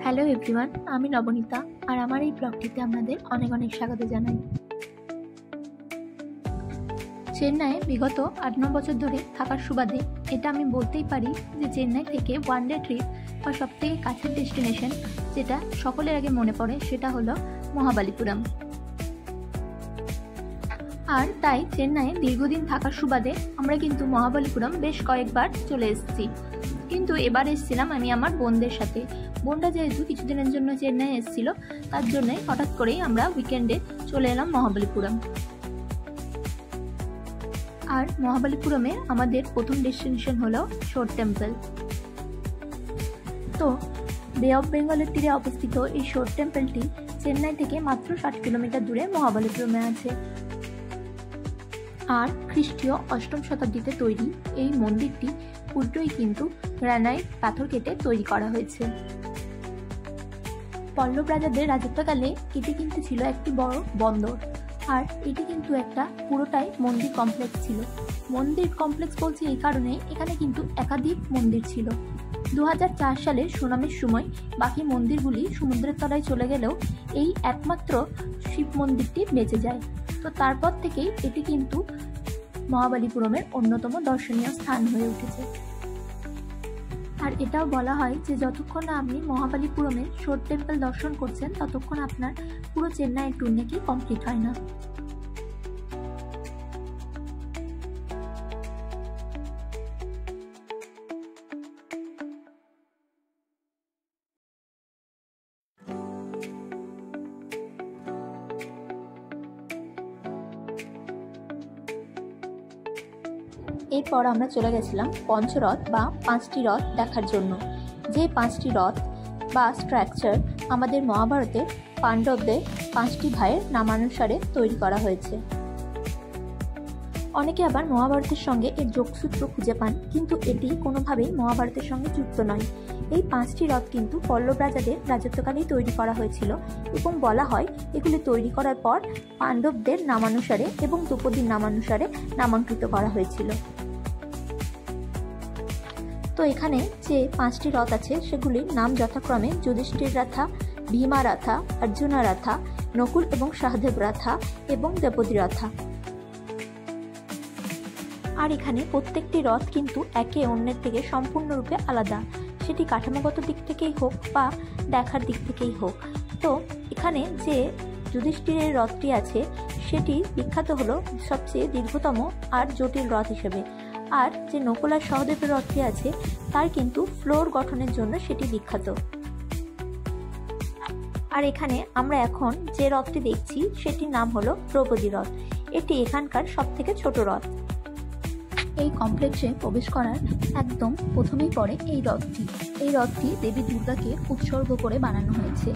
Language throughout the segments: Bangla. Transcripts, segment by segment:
হ্যালো এভরিওয়ান, আমি নবনীতা আর আমার এই ব্লগটিতে আপনাদের অনেক অনেক স্বাগত জানাই। চেন্নাইয়ে বিগত 8-9 বছর ধরে থাকার সুবাদে এটা আমি বলতেই পারি যে চেন্নাই থেকে ওয়ান ডে ট্রিপ বা সবথেকে কাছের ডেস্টিনেশন যেটা সকলের আগে মনে পড়ে সেটা হলো মহাবালিপুরম। আর তাই চেন্নাইয়ে দীর্ঘদিন থাকার সুবাদে আমরা কিন্তু মহাবালিপুরম বেশ কয়েকবার চলে এসেছি। কিন্তু এবার এসেছিলাম আমি আমার বোনদের সাথে। বোনটা যেহেতু কিছুদিনের জন্য চেন্নাই এসেছিল, তার জন্যই হঠাৎ করেই আমরা উইকেন্ডে চলে এলাম মহাবালিপুরম। আর মহাবালিপুরমে আমাদের প্রথম ডেস্টিনেশন হলো শোর টেম্পল। তো বে অফ বেঙ্গলের তীরে অবস্থিত এই শোর টেম্পলটি চেন্নাই থেকে মাত্র 60 কিলোমিটার দূরে মহাবালিপুরমে আছে। আর খ্রিস্টীয় 8ম শতাব্দীতে তৈরি এই মন্দিরটি পুরোটাই কিন্তু গ্রানাইট পাথর কেটে তৈরি করা হয়েছে। পল্লব রাজাদের রাজত্বকালে এটি কিন্তু ছিল একটি বড় বন্দর। আর এটি কিন্তু একটা পুরোটাই মন্দির কমপ্লেক্স ছিল। মন্দির কমপ্লেক্স বলছি এই কারণে, এখানে কিন্তু একাধিক মন্দির ছিল। 2004 সালে সুনামির সময় বাকি মন্দিরগুলি সমুদ্রের তলায় চলে গেলেও এই একমাত্র শিব মন্দিরটি বেঁচে যায়। তো তারপর থেকেই এটি কিন্তু মহাবালিপুরমের অন্যতম দর্শনীয় স্থান হয়ে উঠেছে। আর এটাও বলা হয় যে যতক্ষণ না আপনি মহাবালিপুরমের শোর টেম্পল দর্শন করছেন ততক্ষণ আপনার পুরো চেন্নাইয়ের ট্যুর নাকি কমপ্লিট হয় না। এরপর আমরা চলে গেছিলাম পঞ্চরথ বা 5টি রথ দেখার জন্য। যে 5টি রথ বা স্ট্রাকচার আমাদের মহাভারতের পাণ্ডবদের 5টি ভাইয়ের নামানুসারে তৈরি করা হয়েছে। অনেকে আবার মহাভারতের সঙ্গে এর যোগসূত্র খুঁজে পান, কিন্তু এটি কোনোভাবেই মহাভারতের সঙ্গে যুক্ত নয়। এই 5টি রথ কিন্তু পল্লব রাজাদের রাজত্বকালেই তৈরি করা হয়েছিল এবং বলা হয় এগুলি তৈরি করার পর পাণ্ডবদের নামানুসারে এবং দ্রৌপদীর নামানুসারে নামাঙ্কিত করা হয়েছিল। তো এখানে যে 5টি রথ আছে সেগুলির নাম যথাক্রমে যুধিষ্ঠির রথা, ভীমা রথা, অর্জুনা রথা, নকুল এবং সহদেব রথা এবং দ্রৌপদী রথা। আর এখানে প্রত্যেকটি রথ কিন্তু একে অন্যের থেকে সম্পূর্ণরূপে আলাদা, সেটি কাঠামোগত দিক থেকেই হোক বা দেখার দিক থেকেই হোক। তো এখানে যে যুধিষ্ঠিরের রথটি আছে সেটি বিখ্যাত হলো সবচেয়ে দীর্ঘতম আর জটিল রথ হিসেবে। আর যে নকুল আর সহদেবের রথটি আছে তার কিন্তু ফ্লোর গঠনের জন্য সেটি বিখ্যাত। আর এখানে আমরা এখন যে রথটি দেখছি সেটির নাম হলো দ্রৌপদী রথ। এটি এখানকার সবথেকে ছোট রথ। এই কমপ্লেক্সে প্রবেশ করার একদম প্রথমেই পড়ে এই রথটি। এই রথটি দেবী দুর্গাকে উৎসর্গ করে বানানো হয়েছে।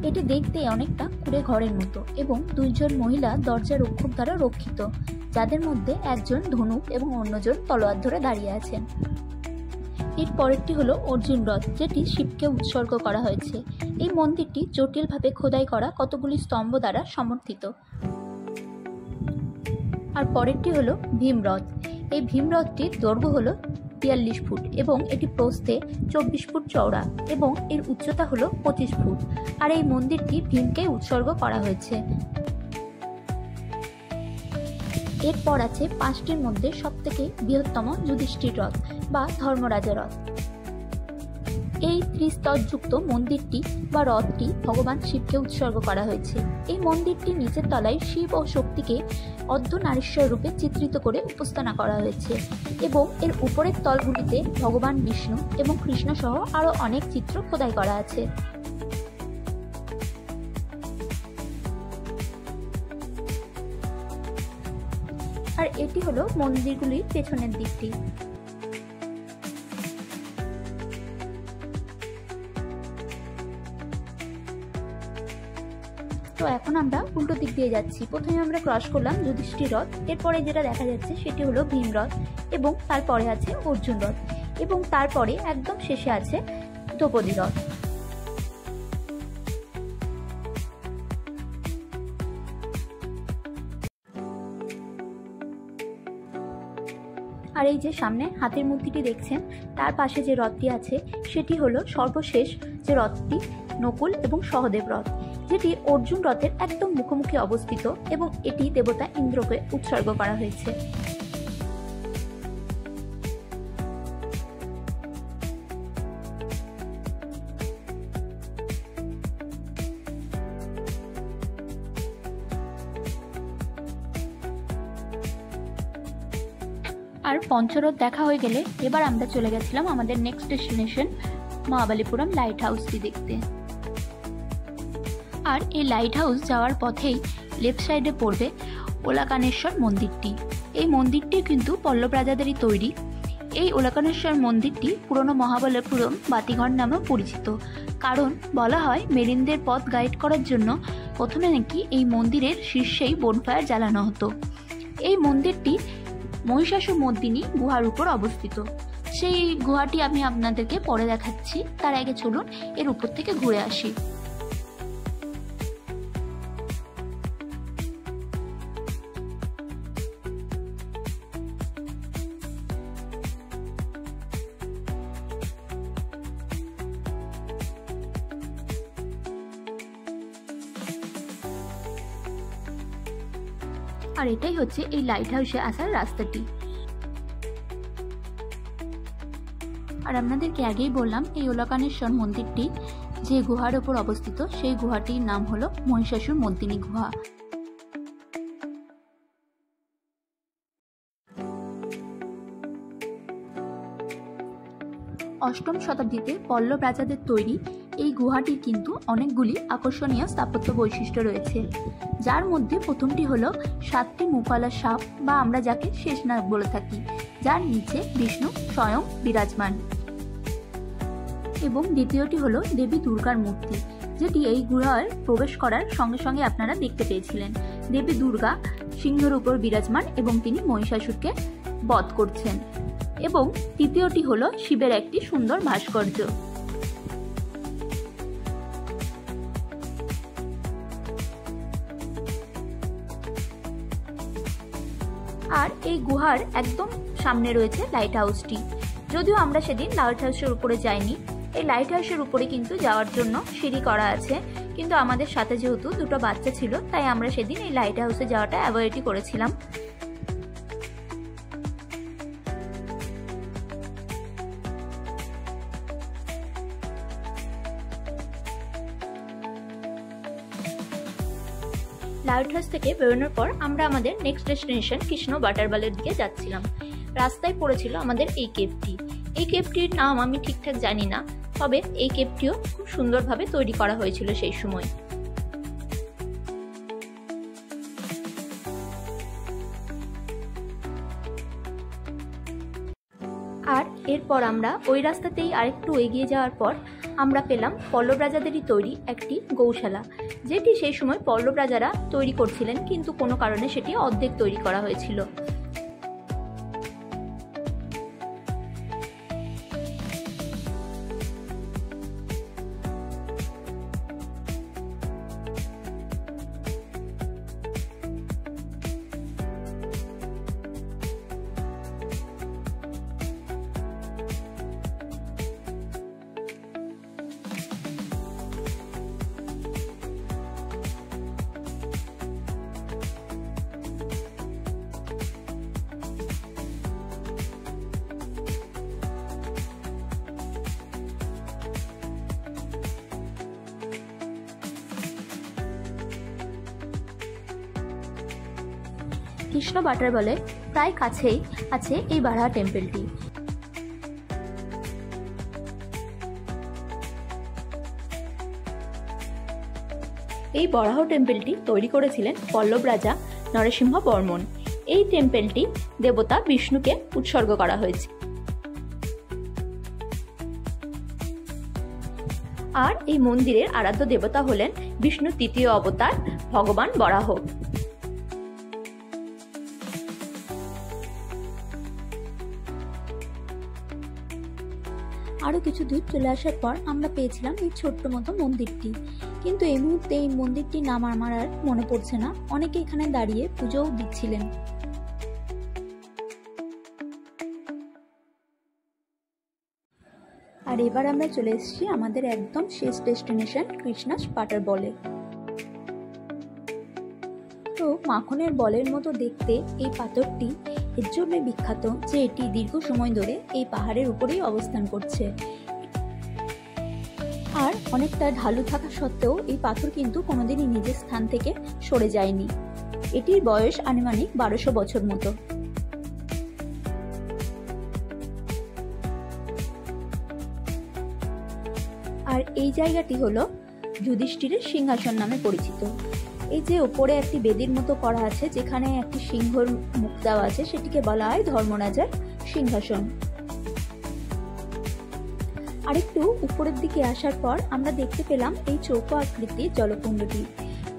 এটি দেখতে অনেকটা কুঁড়ে ঘরের মতো এবং 2জন মহিলা দরজা রক্ষক দ্বারা রক্ষিত, যাদের মধ্যে একজন ধনুক এবং অন্যজন তলোয়ার ধরে দাঁড়িয়ে আছেন। এর পরেরটি হলো অর্জুন রথ, যেটি শিবকে উৎসর্গ করা হয়েছে। এই মন্দিরটি জটিলভাবে খোদাই করা কতগুলি স্তম্ভ দ্বারা সমর্থিত। আর পরেরটি হলো ভীমরথ। এই ভীমরথটির দৈর্ঘ্য হলো 42 ফুট এবং এটি প্রস্থে 24 ফুট চওড়া এবং এর উচ্চতা হলো 25 ফুট। আর এই মন্দিরটি ভীমকে উৎসর্গ করা হয়েছে। এরপর আছে 5টির মধ্যে সবথেকে বৃহত্তম যুধিষ্ঠির রথ বা ধর্মরাজা রথ। এই ত্রিস্তরযুক্ত মন্দিরটি বা রথটি ভগবান শিবকে উৎসর্গ করা হয়েছে। এই মন্দিরটির নিচের তলায় শিব ও শক্তিকে অর্ধনারীশ্বর রূপে চিত্রিত করে উপস্থাপনা করা হয়েছে এবং এর উপরের তলগুলিতে ভগবান বিষ্ণু এবং কৃষ্ণ সহ আরও অনেক চিত্র খোদাই করা আছে। আর এটি হলো মন্দিরগুলির পেছনের দিকটি। তো এখন আমরা উল্টো দিক দিয়ে যাচ্ছি। প্রথমে আমরা ক্রস করলাম যুধিষ্ঠির রথ, এরপরে যেটা দেখা যাচ্ছে সেটি হলো ভীম রথ এবং তারপরে আছে অর্জুন রথ এবং তারপরে একদম শেষে আছে দ্রৌপদী রথ। আর এই যে সামনে হাতের মূর্তিটি দেখছেন তার পাশে যে রথটি আছে সেটি হলো সর্বশেষ যে রথটি, নকুল এবং সহদেব রথ, যেটি অর্জুন রথের একদম মুখোমুখি অবস্থিত এবং এটি দেবতা ইন্দ্রকে উৎসর্গ করা হয়েছে। আর পঞ্চরথ দেখা হয়ে গেলে এবার আমরা চলে গেছিলাম আমাদের নেক্সট ডেস্টিনেশন মহাবালিপুরম লাইট হাউসটি দেখতে। আর এই লাইট হাউস যাওয়ার পথেই লেফট সাইডে পড়বে ওলাকানেশ্বর মন্দিরটি। এই মন্দিরটি কিন্তু পল্লব রাজাদেরই তৈরি। এই ওলাকানেশ্বর মন্দিরটি পুরনো মহাবালিপুরম বাতিঘর নামেও পরিচিত, কারণ বলা হয় মেরিনদের পথ গাইড করার জন্য প্রথমে নাকি এই মন্দিরের শীর্ষেই বনফায়ার জ্বালানো হতো। এই মন্দিরটি মহিষাসুরমর্দিনী গুহার উপর অবস্থিত। সেই গুহাটি আমি আপনাদেরকে পরে দেখাচ্ছি, তার আগে চলুন এর উপর থেকে ঘুরে আসি। আর এটাই হচ্ছে এই লাইট হাউসে আসার রাস্তাটি। আর আপনাদেরকে আগেই বললাম এই ওলাকানেশ্বর মন্দিরটি যে গুহার উপর অবস্থিত সেই গুহাটির নাম হলো মহিষাসুরমর্দিনী গুহা। অষ্টম শতাব্দীতে পল্লব রাজাদের তৈরি এই গুহাটির কিন্তু অনেকগুলি আকর্ষণীয় স্থাপত্য বৈশিষ্ট্য রয়েছে, যার মধ্যে প্রথমটি হলো 7টি মুখওয়ালা সাপ বা আমরা যাকে শেষনাগ বলে থাকি, যার নিচে বিষ্ণু স্বয়ং বিরাজমান। এবং দ্বিতীয়টি হলো দেবী দুর্গার মূর্তি, যেটি এই গুহায় প্রবেশ করার সঙ্গে সঙ্গে আপনারা দেখতে পেয়েছিলেন। দেবী দুর্গা সিংহের উপর বিরাজমান এবং তিনি মহিষাসুরকে বধ করছেন। এবং তৃতীয়টি হলো শিবের একটি সুন্দর ভাস্কর্য। আর এই গুহার একদম সামনে রয়েছে লাইট হাউসটি। যদিও আমরা সেদিন লাইট হাউসের উপরে যাইনি, এই লাইট হাউসের উপরে কিন্তু যাওয়ার জন্য সিঁড়ি করা আছে, কিন্তু আমাদের সাথে যেহেতু দুটো বাচ্চা ছিল তাই আমরা সেদিন এই লাইট হাউসে যাওয়াটা অ্যাভয়েডই করেছিলাম। লাইট হাউস থেকে বেরোনোর পর আমরা আমাদের নেক্সট ডেস্টিনেশন কৃষ্ণ ওয়াটারফলের দিকে যাচ্ছিলাম। রাস্তায় পড়েছিল আমাদের এই কেভটি। এই কেভটির নাম আমি ঠিকঠাক জানি না, তবে এই কেভটিও খুব সুন্দরভাবে তৈরি করা হয়েছিল সেই সময়। আর এরপর আমরা ওই রাস্তাতেই আরেকটু এগিয়ে যাওয়ার পর আমরা পেলাম পল্লব রাজাদেরই তৈরি একটি গৌশালা, যেটি সেই সময় পল্লব রাজারা তৈরি করছিলেন, কিন্তু কোনো কারণে সেটি অর্ধেক তৈরি করা হয়েছিল। কৃষ্ণ ওয়াটারফলের প্রায় কাছেই আছে এই বারাহা টেম্পলটি। এই বরাহ টেম্পলটি তৈরি করেছিলেন পল্লব রাজা নরসিংহ বর্মন। এই টেম্পলটি দেবতা বিষ্ণুকে উৎসর্গ করা হয়েছে। আর এই মন্দিরের আরাধ্য দেবতা হলেন বিষ্ণুর তৃতীয় অবতার ভগবান বরাহ। আরও কিছু দূর চলে আসার পর আমরা পেয়েছিলাম এই ছোট্ট মতো মন্দিরটি, কিন্তু এই মুহূর্তে এই মন্দিরটির নাম আমার আর মনে পড়ছে না। অনেকে এখানে দাঁড়িয়ে পুজোও দিচ্ছিলেন। আর আর এবার আমরা চলে এসেছি আমাদের একদম শেষ ডেস্টিনেশন কৃষ্ণাস ওয়াটার বলে। তো মাখনের বলের মতো দেখতে এই পাথরটি এর জন্য বিখ্যাত যে এটি দীর্ঘ সময় ধরে এই পাহাড়ের উপরেই অবস্থান করছে। আর অনেকটা ঢালু থাকা সত্ত্বেও এই পাথর কিন্তু কোনোদিনই নিজের স্থান থেকে সরে যায়নি। এটির বয়স আনুমানিক 1200 বছর মতো। আর এই জায়গাটি হলো যুধিষ্ঠিরের সিংহাসন নামে পরিচিত। এই যে ওপরে একটি বেদির মতো করা আছে যেখানে একটি সিংহর মুখ দেওয়া আছে, সেটিকে বলা হয় ধর্মরাজার সিংহাসন। আরেকটু উপরের দিকে আসার পর আমরা দেখতে পেলাম এই চৌকো আকৃতির জলকুণ্ডটি।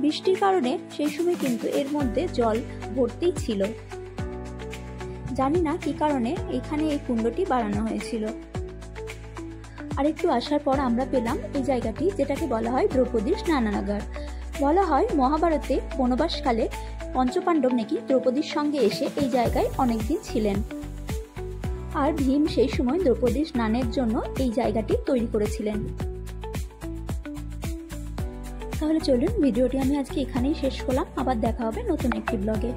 বৃষ্টির কারণে সেই সময় কিন্তু এর মধ্যে জল ভর্তিই ছিল। জানি না কি কারণে এখানে এই কুণ্ডটি বানানো হয়েছিল। আরেকটু আসার পর আমরা পেলাম এই জায়গাটি, যেটাকে বলা হয় দ্রৌপদীর স্নানাগার। বলা হয় মহাভারতে বনবাসকালে পঞ্চপাণ্ডব নাকি দ্রৌপদীর সঙ্গে এসে এই জায়গায় অনেকদিন ছিলেন। আর ভীম সেই সময় দ্রৌপদীর স্নানের জন্য এই জায়গাটি তৈরি করেছিলেন। তাহলে চলুন ভিডিওটি আমি আজকে এখানেই শেষ করলাম। আবার দেখা হবে নতুন একটি ব্লগে।